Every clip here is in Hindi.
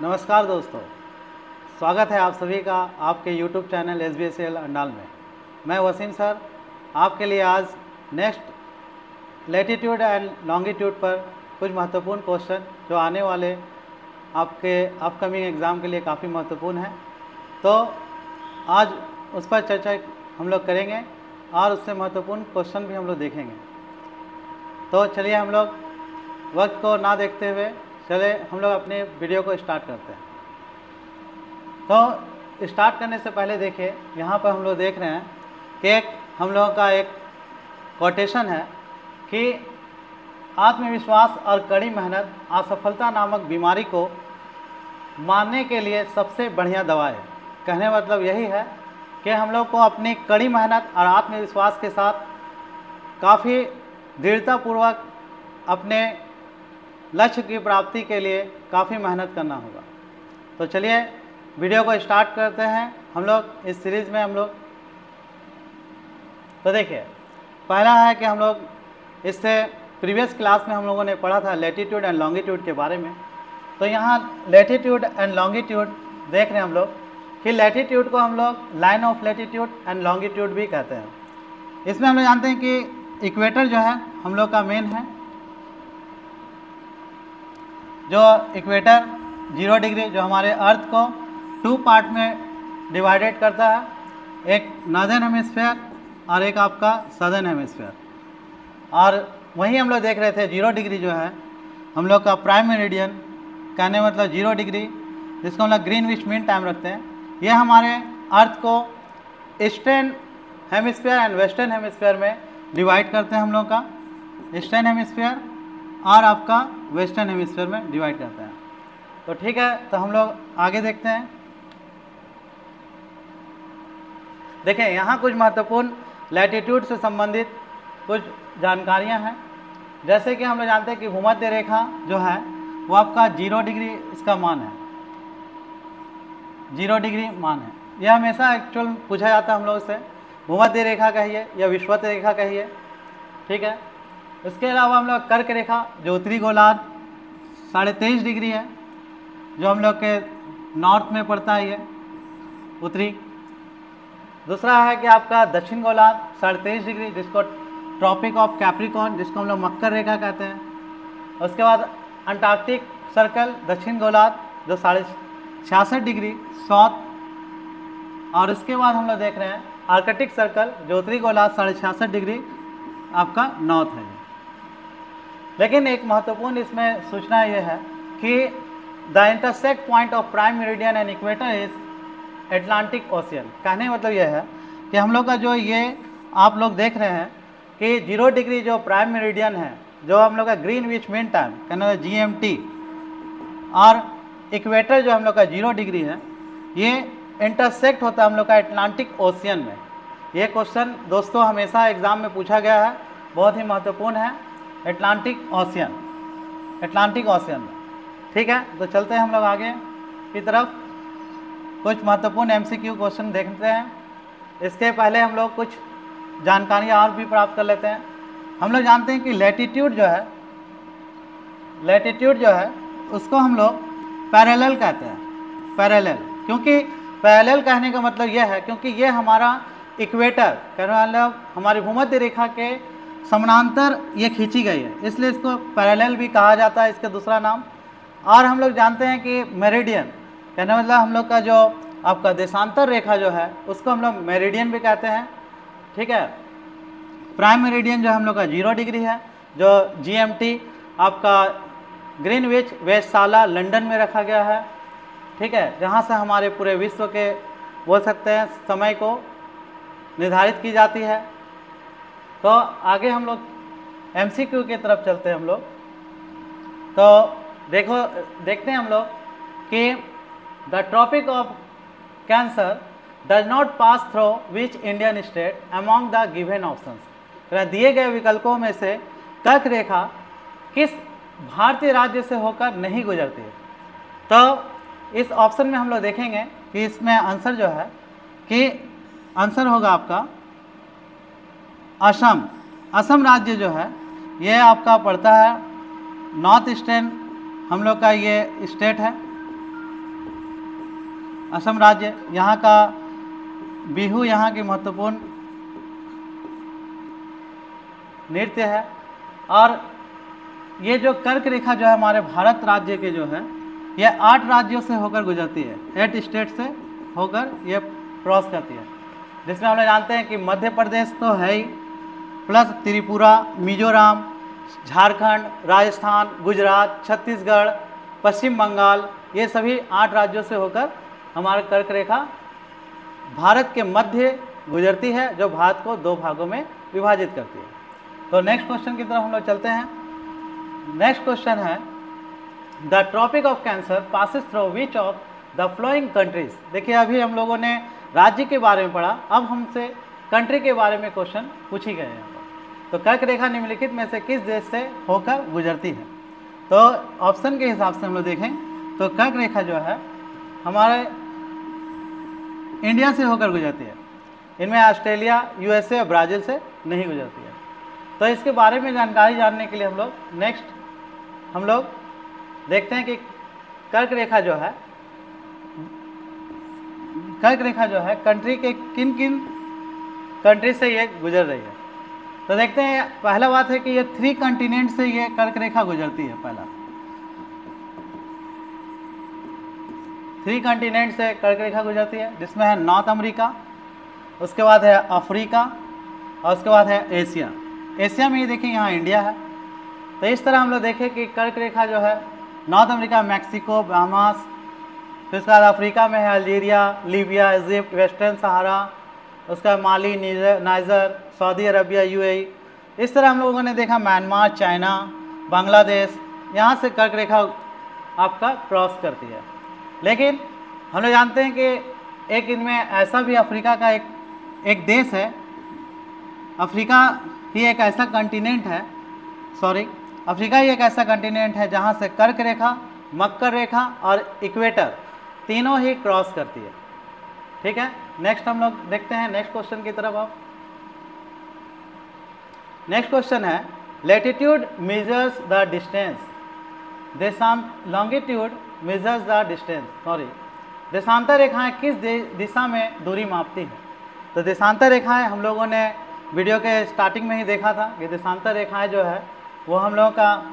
नमस्कार दोस्तों, स्वागत है आप सभी का आपके YouTube चैनल SBSL अंडाल में। मैं वसीम सर आपके लिए आज नेक्स्ट लैटिट्यूड एंड लॉन्गिट्यूड पर कुछ महत्वपूर्ण क्वेश्चन जो आने वाले आपके अपकमिंग एग्ज़ाम के लिए काफ़ी महत्वपूर्ण है, तो आज उस पर चर्चा हम लोग करेंगे और उससे महत्वपूर्ण क्वेश्चन भी हम लोग देखेंगे। तो चलिए हम लोग वक्त को ना देखते हुए चले हम लोग अपने वीडियो को स्टार्ट करते हैं। तो स्टार्ट करने से पहले देखिए, यहाँ पर हम लोग देख रहे हैं कि हम लोगों का एक कोटेशन है कि आत्मविश्वास और कड़ी मेहनत असफलता नामक बीमारी को मारने के लिए सबसे बढ़िया दवा है। कहने मतलब यही है कि हम लोग को अपनी कड़ी मेहनत और आत्मविश्वास के साथ काफ़ी दृढ़तापूर्वक अपने लक्ष्य की प्राप्ति के लिए काफ़ी मेहनत करना होगा। तो चलिए वीडियो को स्टार्ट करते हैं हम लोग इस सीरीज़ में। हम लोग तो देखिए, पहला है कि हम लोग इससे प्रीवियस क्लास में हम लोगों ने पढ़ा था लैटिट्यूड एंड लॉन्गिट्यूड के बारे में। तो यहाँ लैटिट्यूड एंड लॉन्गिट्यूड देख रहे हैं हम लोग कि लैटिट्यूड को हम लोग line of latitude and longitude भी कहते हैं। इसमें हम लोग जानते हैं कि इक्वेटर जो है हम लोग का मेन है, जो इक्वेटर 0 डिग्री जो हमारे अर्थ को 2 पार्ट में डिवाइडेड करता है, एक नॉर्दर्न हेमिस्फीयर और एक आपका सदर्न हेमिस्फीयर। और वहीं हम लोग देख रहे थे 0 डिग्री जो है हम लोग का प्राइम मेरिडियन, कहने मतलब 0 डिग्री जिसको हम लोग ग्रीनविच मीन टाइम रखते हैं, यह हमारे अर्थ को eastern hemisphere and western hemisphere में डिवाइड करते हैं। हम लोग का ईस्टर्न हेमिस्फीयर और आपका वेस्टर्न हेमिस्फीयर में डिवाइड करते हैं। तो ठीक है, तो हम लोग आगे देखते हैं। देखें, यहाँ कुछ महत्वपूर्ण लैटिट्यूड से संबंधित कुछ जानकारियाँ हैं। जैसे कि हम लोग जानते हैं कि भूमध्य रेखा जो है वो आपका 0 डिग्री इसका मान है, 0 डिग्री मान है। यह हमेशा एक्चुअल पूछा जाता है हम लोग से, भूमध्य रेखा कहिए या विषुवत रेखा कहिए, ठीक है। इसके अलावा हम लोग कर्क रेखा जो उत्तरी गोलार्ध 23.5 डिग्री है, जो हम लोग के नॉर्थ में पड़ता है, ये उत्तरी। दूसरा है कि आपका दक्षिण गोलार्ध 23.5 डिग्री, जिसको ट्रॉपिक ऑफ कैप्रिकॉर्न, जिसको हम लोग मकर रेखा कहते हैं। उसके बाद अंटार्कटिक सर्कल दक्षिण गोलार्ध जो 66.5 डिग्री साउथ। और इसके बाद हम लोग देख रहे हैं आर्कटिक सर्कल जो उत्तरी गोलार्ध 66.5 डिग्री आपका नॉर्थ है। लेकिन एक महत्वपूर्ण इसमें सूचना यह है कि the intersect point of prime meridian and equator is Atlantic ocean. कहने मतलब यह है कि हम लोग का जो ये आप लोग देख रहे हैं कि 0 डिग्री जो प्राइम मेरिडियन है, जो हम लोग का ग्रीनविच मीन टाइम कहना है GMT, और इक्वेटर जो हम लोग का 0 डिग्री है, ये इंटरसेक्ट होता है हम लोग का एटलांटिक ओशियन में। ये क्वेश्चन दोस्तों हमेशा एग्ज़ाम में पूछा गया है, बहुत ही महत्वपूर्ण है, एटलांटिक ओशियन, एटलांटिक ओशियन में। ठीक है, तो चलते हैं हम लोग आगे की तरफ, कुछ महत्वपूर्ण MCQ क्वेश्चन देखते हैं। इसके पहले हम लोग कुछ जानकारियाँ और भी प्राप्त कर लेते हैं। हम लोग जानते हैं कि लैटिट्यूड जो है, लैटिट्यूड जो है उसको हम लोग पैरेलल कहते हैं, पैरेलल। क्योंकि पैरेलल कहने का मतलब यह है क्योंकि ये हमारा इक्वेटर कहने मतलब हमारी भूमध्य रेखा के समानांतर ये खींची गई है, इसलिए इसको पैरेलल भी कहा जाता है, इसका दूसरा नाम। और हम लोग जानते हैं कि मेरिडियन कहने मतलब हम लोग का जो आपका देशांतर रेखा जो है उसको हम लोग मेरिडियन भी कहते हैं, ठीक है। प्राइम मेरिडियन जो हम लोग का 0 डिग्री है, जो GMT आपका ग्रीनविच वेधशाला लंदन में रखा गया है, ठीक है, जहाँ से हमारे पूरे विश्व के बोल सकते हैं समय को निर्धारित की जाती है। तो आगे हम लोग MCQ की तरफ चलते हैं हम लोग। तो देखते हैं हम लोग कि the tropic of cancer does not pass through which Indian state among the given options. दिए गए विकल्पों में से कर्क रेखा किस भारतीय राज्य से होकर नहीं गुजरती है। तो इस ऑप्शन में हम लोग देखेंगे कि इसमें आंसर जो है कि आंसर होगा आपका असम। असम राज्य जो है ये आपका पड़ता है नॉर्थ ईस्टर्न हम लोग का ये स्टेट है, असम राज्य, यहाँ का बिहू यहाँ की महत्वपूर्ण नृत्य है। और ये जो कर्क रेखा जो है हमारे भारत राज्य के जो है ये 8 राज्यों से होकर गुजरती है, 8 स्टेट से होकर ये क्रॉस करती है, जिसमें हम लोग जानते हैं कि मध्य प्रदेश तो है ही, प्लस त्रिपुरा, मिजोरम, झारखंड, राजस्थान, गुजरात, छत्तीसगढ़, पश्चिम बंगाल, ये सभी 8 राज्यों से होकर हमारा कर्क रेखा भारत के मध्य गुजरती है, जो भारत को 2 भागों में विभाजित करती है। तो नेक्स्ट क्वेश्चन की तरफ हम लोग चलते हैं। नेक्स्ट क्वेश्चन है the tropic of cancer passes through which of the flowing countries. देखिए अभी हम लोगों ने राज्य के बारे में पढ़ा, अब हमसे कंट्री के बारे में क्वेश्चन पूछी गए हैं। तो कर्क रेखा निम्नलिखित में से किस देश से होकर गुजरती है? तो ऑप्शन के हिसाब से हम लोग देखें तो कर्क रेखा जो है हमारे इंडिया से होकर गुजरती है, इनमें ऑस्ट्रेलिया, यूएसए और ब्राज़ील से नहीं गुजरती है। तो इसके बारे में जानकारी जानने के लिए हम लोग देखते हैं कि कर्क रेखा जो है कंट्री के किन किन कंट्री से ये गुजर रही है। तो देखते हैं, पहला बात है कि ये 3 कॉन्टिनेंट से ये कर्क रेखा गुजरती है। पहला 3 कॉन्टिनेंट से कर्क रेखा गुजरती है, जिसमें है नॉर्थ अमेरिका, उसके बाद है अफ्रीका और उसके बाद है एशिया। एशिया में ये देखिए यहाँ इंडिया है। तो इस तरह हम लोग देखें कि कर्क रेखा जो है नॉर्थ अमेरिका, मैक्सिको, बहामास, फिर उसके बाद अफ्रीका में है अल्जीरिया, लीबिया, इजिप्ट, वेस्टर्न सहारा, उसका माली, नाइजर, सऊदी अरबिया, यूएई। इस तरह हम लोगों ने देखा म्यांमार, चाइना, बांग्लादेश, यहाँ से कर्क रेखा आपका क्रॉस करती है। लेकिन हम लोग जानते हैं कि एक इनमें ऐसा भी अफ्रीका का एक देश है, अफ्रीका ही एक ऐसा कॉन्टिनेंट है, अफ्रीका ही एक ऐसा कॉन्टिनेंट है जहाँ से कर्क रेखा, मकर रेखा और इक्वेटर तीनों ही क्रॉस करती है। ठीक है, नेक्स्ट हम लोग देखते हैं नेक्स्ट क्वेश्चन की तरफ। आप नेक्स्ट क्वेश्चन है latitude measures the distance, longitude measures the distance, देशांतर रेखाएं किस दिशा में दूरी मापती हैं? तो देशांतर रेखाएं हम लोगों ने वीडियो के स्टार्टिंग में ही देखा था कि देशांतर रेखाएं जो है वो हम लोगों का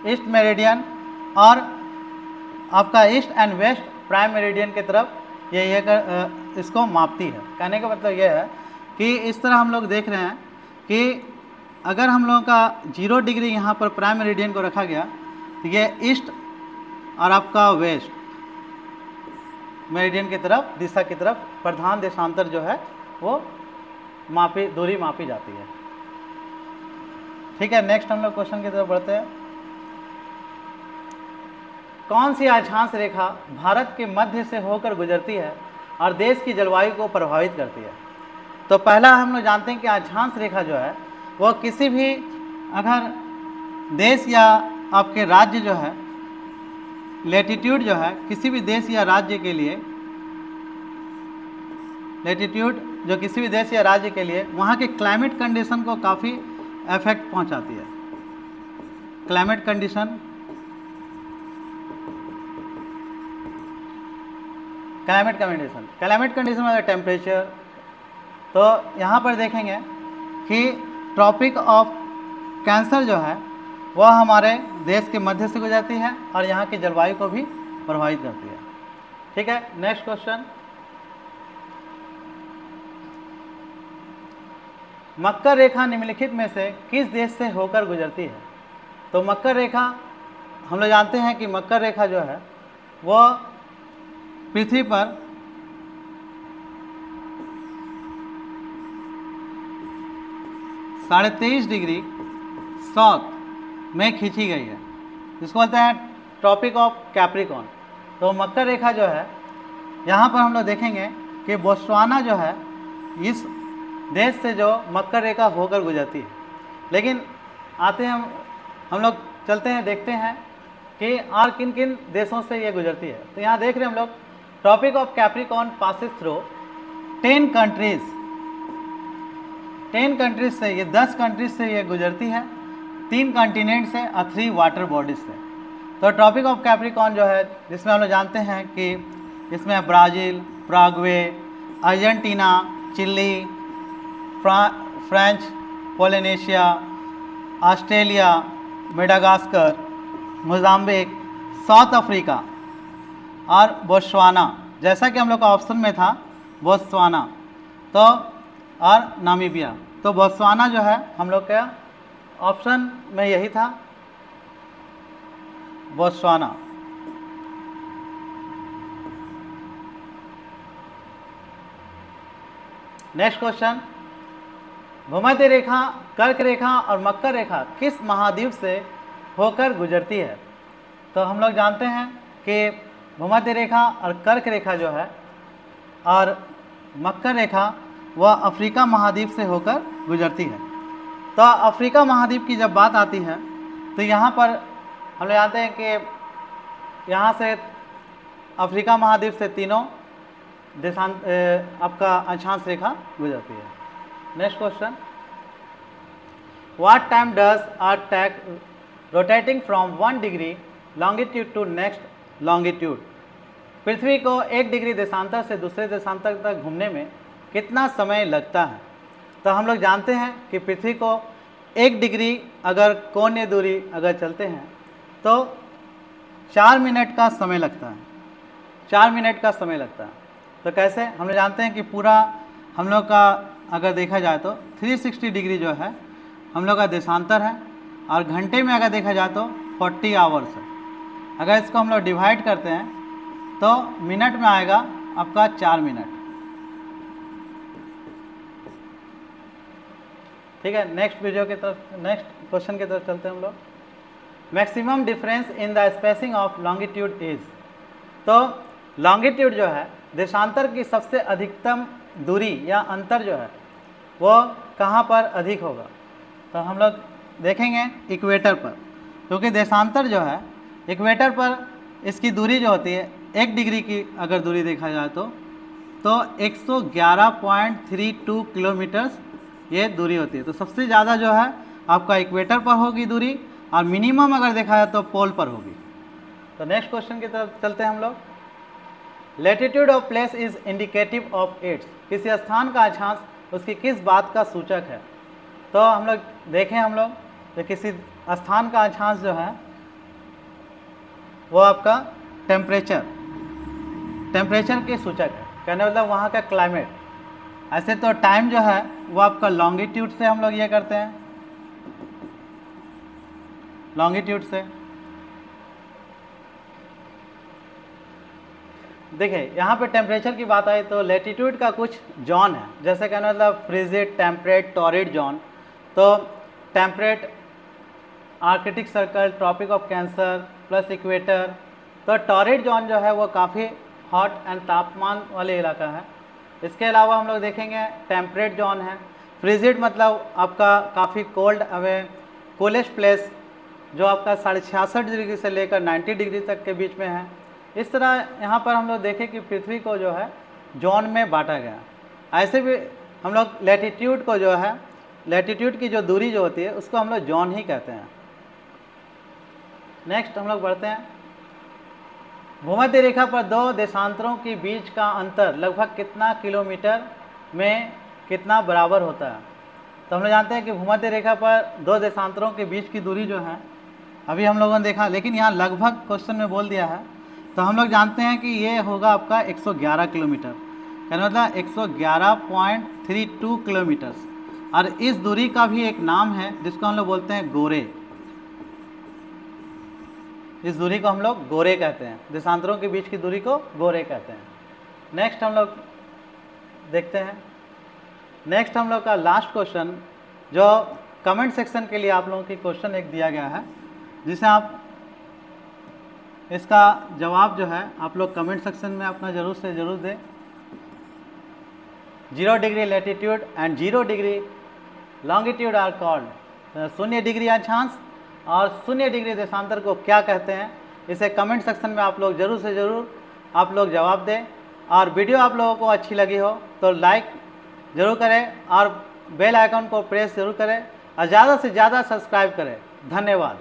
ईस्ट मेरिडियन और आपका east and west prime meridian की तरफ ये इसको मापती है। कहने का मतलब ये है कि इस तरह हम लोग देख रहे हैं कि अगर हम लोगों का 0 डिग्री यहाँ पर प्राइम मेरिडियन को रखा गया तो ये ईस्ट और आपका वेस्ट मेरिडियन की तरफ, दिशा की तरफ प्रधान देशांतर जो है वो दूरी मापी जाती है। ठीक है, नेक्स्ट हम लोग क्वेश्चन की तरफ बढ़ते हैं। कौन सी अक्षांश रेखा भारत के मध्य से होकर गुजरती है और देश की जलवायु को प्रभावित करती है? तो पहला हम लोग जानते हैं कि अक्षांश रेखा जो है वो किसी भी अगर देश या आपके राज्य जो है, लैटिट्यूड जो है किसी भी देश या राज्य के लिए, लैटिट्यूड जो किसी भी देश या राज्य के लिए वहाँ के क्लाइमेट कंडीशन को काफ़ी इफेक्ट पहुँचाती है। क्लाइमेट कंडीशन मतलब टेम्परेचर। तो यहाँ पर देखेंगे कि ट्रॉपिक ऑफ कैंसर जो है वह हमारे देश के मध्य से गुजरती है और यहाँ की जलवायु को भी प्रभावित करती है। ठीक है, नेक्स्ट क्वेश्चन, मकर रेखा निम्नलिखित में से किस देश से होकर गुजरती है? तो मकर रेखा हम लोग जानते हैं कि मकर रेखा जो है वह पृथ्वी पर साढ़े 23 डिग्री साउथ में खींची गई है, जिसको बोलते हैं ट्रॉपिक ऑफ कैप्रिकॉर्न। तो मकर रेखा जो है यहाँ पर हम लोग देखेंगे कि बोत्सवाना जो है इस देश से जो मकर रेखा होकर गुजरती है। लेकिन आते हैं हम लोग चलते हैं, देखते हैं कि और किन किन देशों से ये गुजरती है। तो यहाँ देख रहे हैं हम लोग tropic of capricorn passes through 10 countries, 10 countries से, ये 10 कंट्रीज से ये गुजरती है, 3 कॉन्टिनेंट से और 3 वाटर बॉडीज से। तो ट्रॉपिक ऑफ कैप्रिकॉर्न जो है जिसमें हम लोग जानते हैं कि इसमें Brazil, Paraguay, Argentina, Chile, French Polynesia, Australia, Madagascar, Mozambique, South Africa और बोत्सवाना। जैसा कि हम लोग का ऑप्शन में था बोत्सवाना तो और नामीबिया, तो बोत्सवाना जो है हम लोग का ऑप्शन में यही था, बोत्सवाना। नेक्स्ट क्वेश्चन, भूमध्य रेखा, कर्क रेखा और मकर रेखा किस महाद्वीप से होकर गुजरती है? तो हम लोग जानते हैं कि भूमध्य रेखा और कर्क रेखा जो है और मकर रेखा वह अफ्रीका महाद्वीप से होकर गुजरती है। तो अफ्रीका महाद्वीप की जब बात आती है तो यहाँ पर हम लोग जानते हैं कि यहाँ से अफ्रीका महाद्वीप से तीनों देशांत आपका अक्षांश रेखा गुजरती है। Next question, what time does earth take rotating from 1 degree longitude to next longitude? पृथ्वी को 1 डिग्री देशांतर से दूसरे देशांतर तक घूमने में कितना समय लगता है? तो हम लोग जानते हैं कि पृथ्वी को 1 डिग्री अगर कोणीय दूरी अगर चलते हैं तो 4 मिनट का समय लगता है, 4 मिनट का समय लगता है। तो कैसे? हम लोग जानते हैं कि पूरा हम लोग का अगर देखा जाए तो 360 डिग्री जो है हम लोग का देशांतर है और घंटे में अगर देखा जाए तो 40 आवर्स है। अगर इसको हम लोग डिवाइड करते हैं तो मिनट में आएगा आपका 4 मिनट। ठीक है, नेक्स्ट वीडियो की तरफ, नेक्स्ट क्वेश्चन की तरफ चलते हैं हम लोग। Maximum difference in the spacing of longitude is? तो लॉन्गिट्यूड जो है देशांतर की सबसे अधिकतम दूरी या अंतर जो है वो कहाँ पर अधिक होगा? तो हम लोग देखेंगे इक्वेटर पर, क्योंकि देशांतर जो है इक्वेटर पर इसकी दूरी जो होती है 1 डिग्री की अगर दूरी देखा जाए तो 111.32 किलोमीटर ये दूरी होती है। तो सबसे ज़्यादा जो है आपका इक्वेटर पर होगी दूरी और मिनिमम अगर देखा जाए तो पोल पर होगी। तो नेक्स्ट क्वेश्चन की तरफ चलते हैं हम लोग। Latitude of place is indicative of its? किसी स्थान का अक्षांश उसकी किस बात का सूचक है? तो हम लोग देखें हम लोग तो किसी स्थान का अक्षांश जो है वो आपका टेम्परेचर के सूचक है, कहने मतलब वहाँ का क्लाइमेट। ऐसे तो टाइम जो है वो आपका लॉन्गिट्यूड से हम लोग ये करते हैं, लॉन्गिट्यूड से। देखिए यहाँ पे टेम्परेचर की बात आई तो लैटिट्यूड का कुछ जोन है, जैसे कहना मतलब फ्रिजिड, टेम्परेट, टॉरिड जोन। तो temperate arctic circle, tropic of cancer plus equator. तो टॉरिड जोन जो है वो काफ़ी हॉट एंड तापमान वाले इलाका है। इसके अलावा हम लोग देखेंगे टेम्परेट जोन है। फ्रिजिड मतलब आपका काफ़ी कोल्ड अवे कोलेस्ट प्लेस जो आपका 66.5 डिग्री से लेकर 90 डिग्री तक के बीच में है। इस तरह यहाँ पर हम लोग देखें कि पृथ्वी को जो है जोन में बांटा गया। ऐसे भी हम लोग लैटिट्यूड को जो है, लैटिट्यूड की जो दूरी जो होती है उसको हम लोग जोन ही कहते हैं। नेक्स्ट हम लोग बढ़ते हैं। भूमध्य रेखा पर 2 देशांतरों के बीच का अंतर लगभग कितना किलोमीटर में कितना बराबर होता है? तो हम लोग जानते हैं कि भूमध्य रेखा पर 2 देशांतरों के बीच की दूरी जो है अभी हम लोगों ने देखा, लेकिन यहाँ लगभग क्वेश्चन में बोल दिया है। तो हम लोग जानते हैं कि ये होगा आपका 111 किलोमीटर, यानी मतलब 111.32 किलोमीटर। और इस दूरी का भी एक नाम है जिसको हम लोग बोलते हैं गोरे। इस दूरी को हम लोग गोरे कहते हैं, देशांतरों के बीच की दूरी को गोरे कहते हैं। नेक्स्ट हम लोग देखते हैं। नेक्स्ट हम लोग का लास्ट क्वेश्चन जो कमेंट सेक्शन के लिए आप लोगों की क्वेश्चन एक दिया गया है, जिसे आप इसका जवाब जो है आप लोग कमेंट सेक्शन में अपना ज़रूर से ज़रूर दें। 0 degree latitude and 0 degree longitude are called, 0 degree अक्षांश और 0 डिग्री देशांतर को क्या कहते हैं? इसे कमेंट सेक्शन में आप लोग ज़रूर से ज़रूर आप लोग जवाब दें। और वीडियो आप लोगों को अच्छी लगी हो तो लाइक ज़रूर करें और बेल आइकन को प्रेस ज़रूर करें और ज़्यादा से ज़्यादा सब्सक्राइब करें। धन्यवाद।